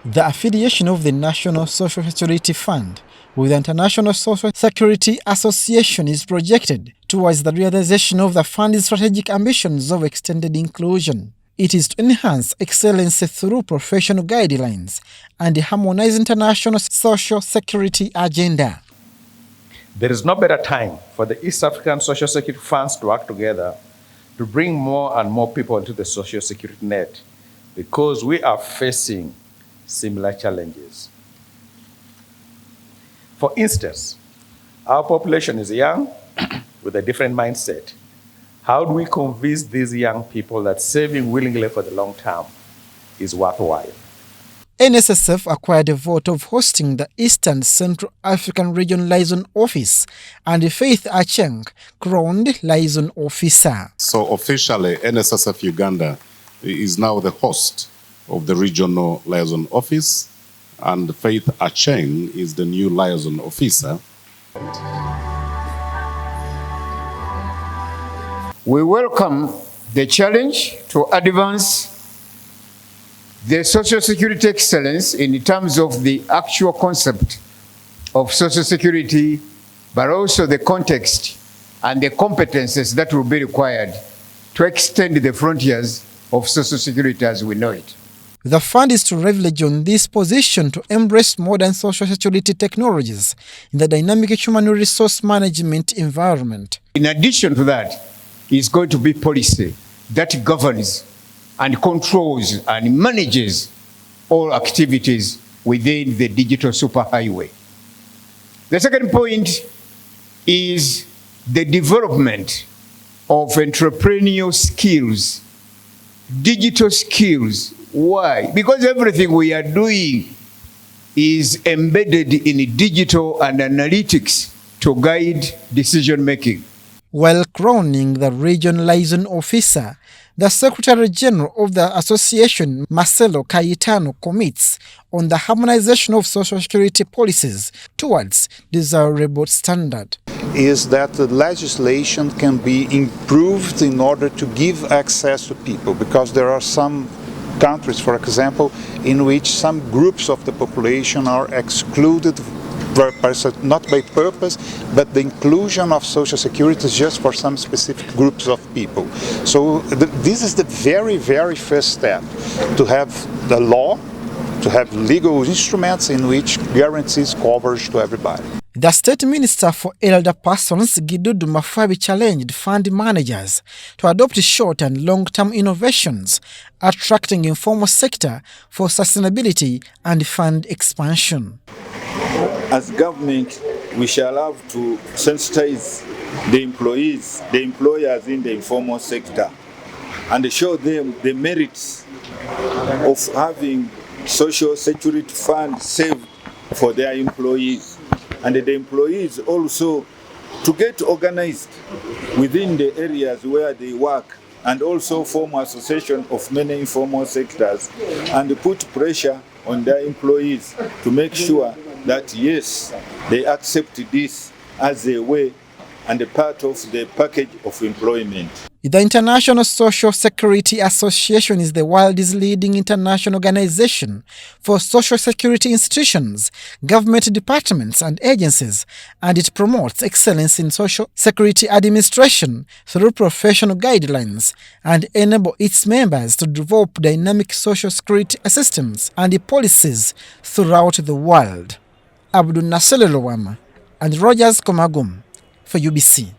The affiliation of the National Social Security Fund with the International Social Security Association is projected towards the realization of the fund's strategic ambitions of extended inclusion. It is to enhance excellence through professional guidelines and harmonize international social security agenda. There is no better time for the East African Social Security Funds to work together to bring more and more people into the social security net, because we are facing similar challenges. For instance, our population is young with a different mindset. How do we convince these young people that saving willingly for the long term is worthwhile? NSSF acquired a vote of hosting the Eastern Central African Region Liaison Office, and Faith Aceng crowned Liaison Officer. So officially, NSSF Uganda is now the host of the Regional Liaison Office, and Faith Aceng is the new Liaison Officer. We welcome the challenge to advance the social security excellence in terms of the actual concept of social security, but also the context and the competences that will be required to extend the frontiers of social security as we know it. The fund is to leverage on this position to embrace modern social security technologies in the dynamic human resource management environment. In addition to that, is going to be policy that governs and controls and manages all activities within the digital superhighway. The second point is the development of entrepreneurial skills, digital skills. Why? Because everything we are doing is embedded in digital and analytics to guide decision making. While crowning the Region Liaison Officer, the Secretary General of the Association, Marcelo Caetano, commits on the harmonization of social security policies towards desirable standard. Is that the legislation can be improved in order to give access to people, because there are some countries, for example, in which some groups of the population are excluded, not by purpose, but the inclusion of social security is just for some specific groups of people. So this is the very, very first step, to have the law, to have legal instruments in which guarantees coverage to everybody. The State Minister for Elder Persons, Gidudu Mafabi, challenged fund managers to adopt short and long-term innovations, attracting informal sector for sustainability and fund expansion. As government, we shall have to sensitize the employees, the employers in the informal sector, and show them the merits of having social security funds saved for their employees, and the employees also to get organized within the areas where they work, and also form association of many informal sectors and put pressure on their employees to make sure that yes, they accept this as a way and a part of the package of employment. The International Social Security Association is the world's leading international organization for social security institutions, government departments and agencies, and it promotes excellence in social security administration through professional guidelines and enable its members to develop dynamic social security systems and policies throughout the world. Abdul Nasser Lowama and Rogers Komagum for UBC.